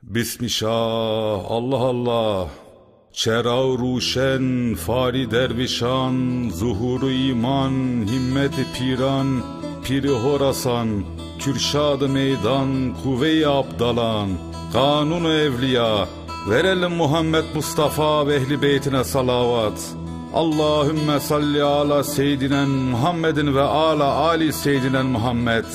Bismillah, Allah Allah. Çerav ruşen, fari dervişan, zuhuru iman, himmet-i piran, piri horasan, kürşad-ı meydan, kuvve-i abdalan, kanun-u evliya, verelim Muhammed Mustafa ve ehli beytine salavat. Allahümme salli ala seyyidinen Muhammedin ve ala ali seyyidinen Muhammed.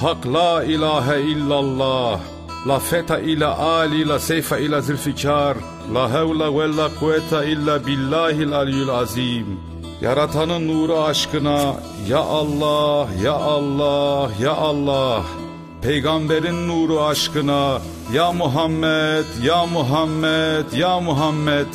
Hak la ilahe illallah. La feta ila ali la seyfa ila zülfikar. La hevla ve la kuvvete illa billahil aliyyül azim. Yaratanın nuru aşkına ya Allah, ya Allah, ya Allah. Peygamberin nuru aşkına ya Muhammed, ya Muhammed, ya Muhammed.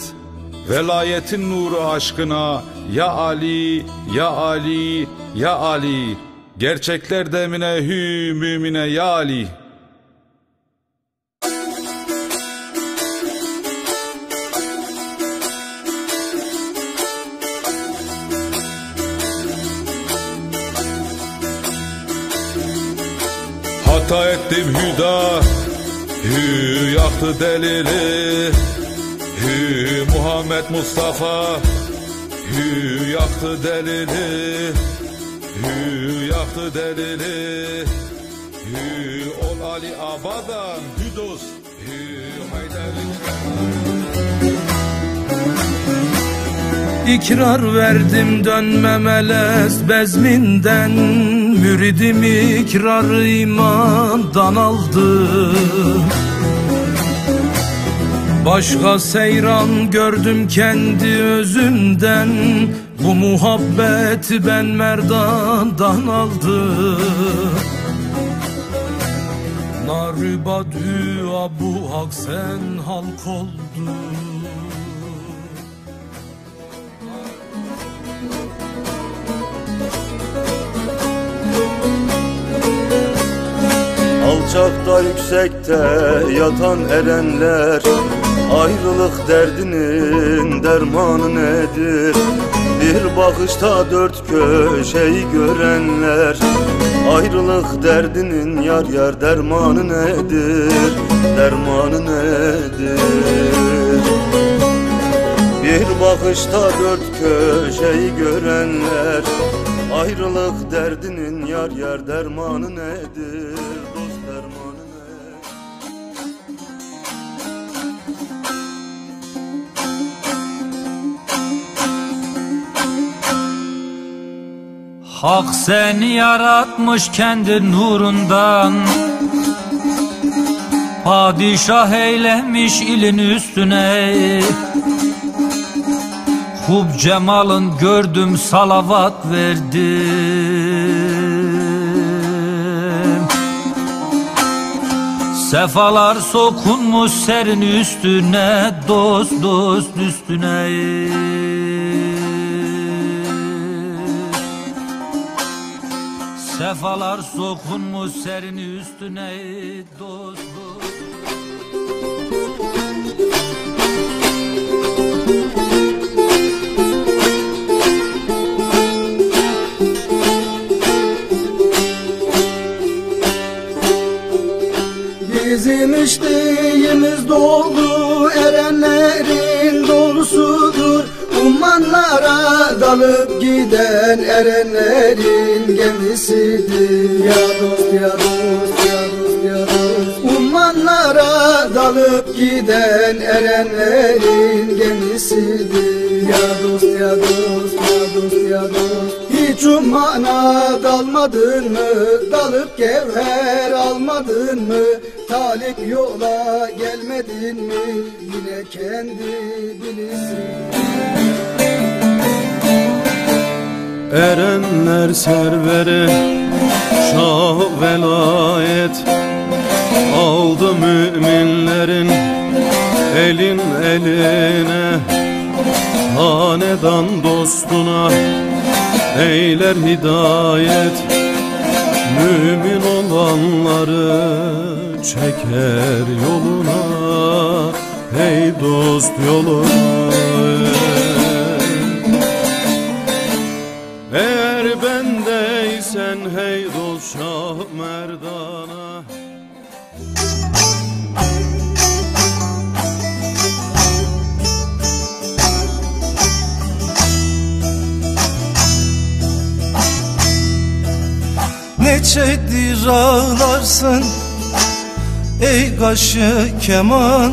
Velayetin nuru aşkına ya Ali, ya Ali, ya Ali. Gerçekler demine hü mümine ya Ali. Hata ettim hüda, hü yaktı delili, hü Muhammed Mustafa, hü yaktı delili, hü yaktı delili, hü ol Ali abadan, hü dost, hü haydarlık. İkrar verdim dönmemeles bezminden, müridim ikrarı imandan aldı. Başka seyran gördüm kendi özümden, bu muhabbeti ben merdandan aldım. Naribadü Abu Hak sen halk oldu. Alçakta yüksekte yatan erenler, ayrılık derdinin dermanı nedir? Bir bakışta dört köşeyi görenler, ayrılık derdinin yar yar dermanı nedir? Dermanı nedir? Bir bakışta dört köşeyi görenler, ayrılık derdinin yar yar dermanı nedir? Dost dermanı nedir? Hak seni yaratmış kendi nurundan, padişah eylemiş ilin üstüne. Hub cemalın gördüm salavat verdim. Sefalar sokunmuş serin üstüne, dost dost üstüne. Sefalar sokunmuş serin üstüne, dost dost. Bizim içtiğimiz doldu, erenlerin dolusudur. Ummanlara dalıp giden erenlerin gemisidir. Ya dost, ya dost, ya dost, ya dost. Ummanlara dalıp giden erenlerin gemisidir. Ya dost, ya dost, ya dost, ya dost. Hiç ummana dalmadın mı? Dalıp gevher almadın mı? Talip yola gelmedin mi? Yine kendi bilirsin. Erenler serveri şah velayet aldı müminlerin elin eline. Hanedan dostuna eyler hidayet, mümin olanları çeker yoluna. Hey dost yoluna. Eğer bendeysen hey dost Şah Merdana. şeydir ağlarsın ey kaşı keman.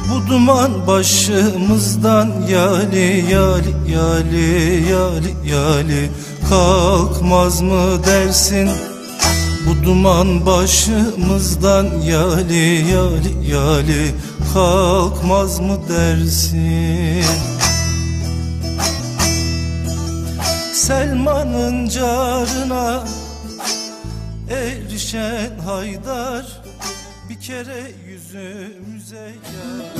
Bu duman başımızdan yali yali yali yali yali kalkmaz mı dersin? Bu duman başımızdan yali yali yali kalkmaz mı dersin? Selman'ın carına erişen Haydar bir kere yüzümüze yar.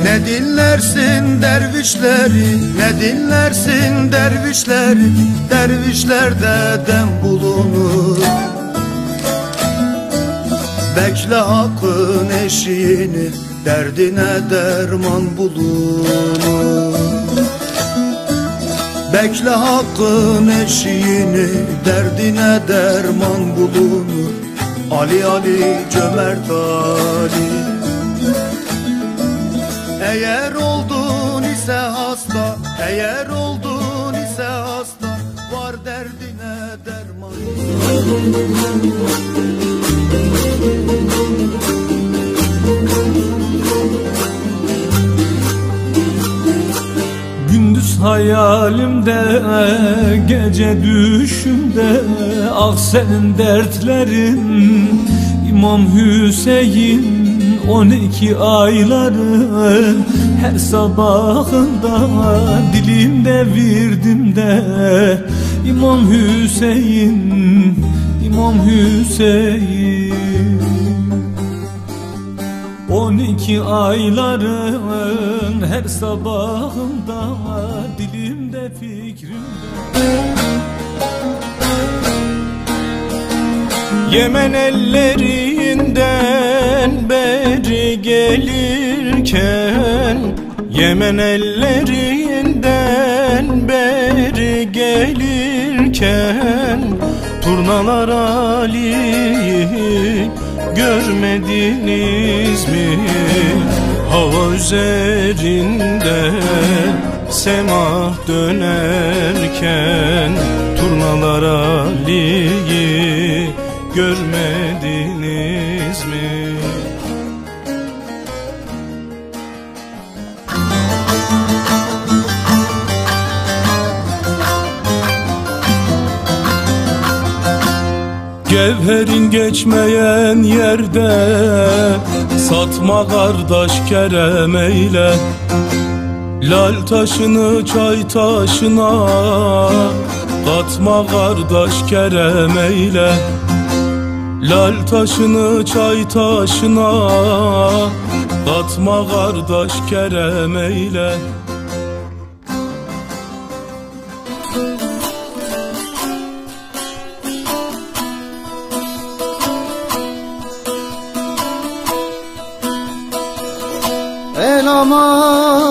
Ne dinlersin dervişleri, ne dinlersin dervişleri, dervişlerde dem bulunur. Bekle hakkın eşiğini, derdine derman bulunur. Bekle hakkın eşiğini, derdine derman bulunur. Ali Ali cömert Ali. Eğer oldun ise hasta, eğer oldun ise hasta, var derdine derman. Gündüz hayalimde, gece düşümde, ah senin dertlerin İmam Hüseyin 12 ayların her sabahında dilimde virdimde İmam Hüseyin, İmam Hüseyin. 12 ayların her sabahında dilimde fikrimde. Yemen ellerinden beri gelirken, Yemen ellerinden beri gelirken, turnalar Ali'yi görmediniz mi? Hava üzerinde semah dönerken, turnalar Ali'yi görmediniz mi? Gevherin geçmeyen yerde satma kardeş kerem eyle. Lal taşını çay taşına katma kardeş kerem eyle. Lal taşını çay taşına katma kardeş kerem eyle. El aman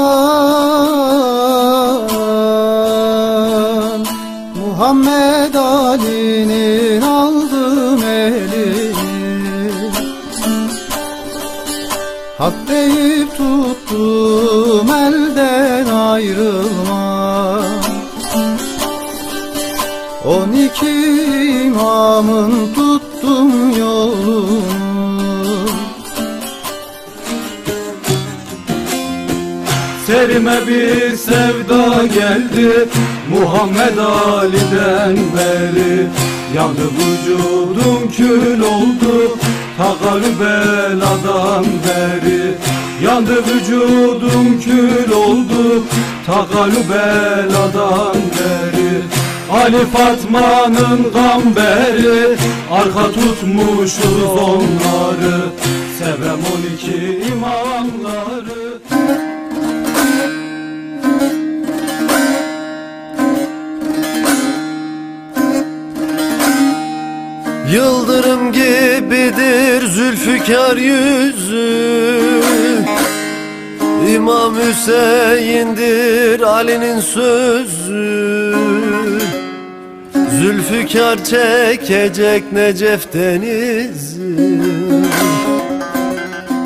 Muhammed Ali'nin aldım elini, hak deyip tuttum elden ayrılma. 12 imamın tuttum yolunu. Serime bir sevda geldi Muhammed Ali'den beri. Yandı vücudum kül oldu Takarı beladan beri. Yandı vücudum kül oldu Takarı beladan beri. Ali Fatma'nın gamberi, arka tutmuşuz onları. Sevem 12 imamları. Yıldırım gibidir Zülfikar yüzü, İmam Hüseyin'dir Ali'nin sözü. Zülfikar çekecek Necef denizi,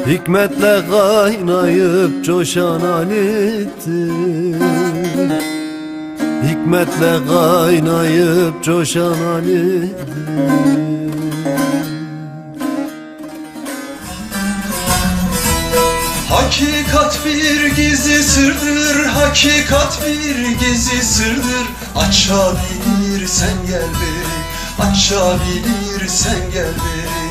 Hikmetle kaynayıp coşan Ali'dir. Hikmetle kaynayıp coşan Ali'dir. Hakikat bir gizli sırdır, hakikat bir gizli sırdır. Açabilirsen gel beri, açabilirsen gel beri.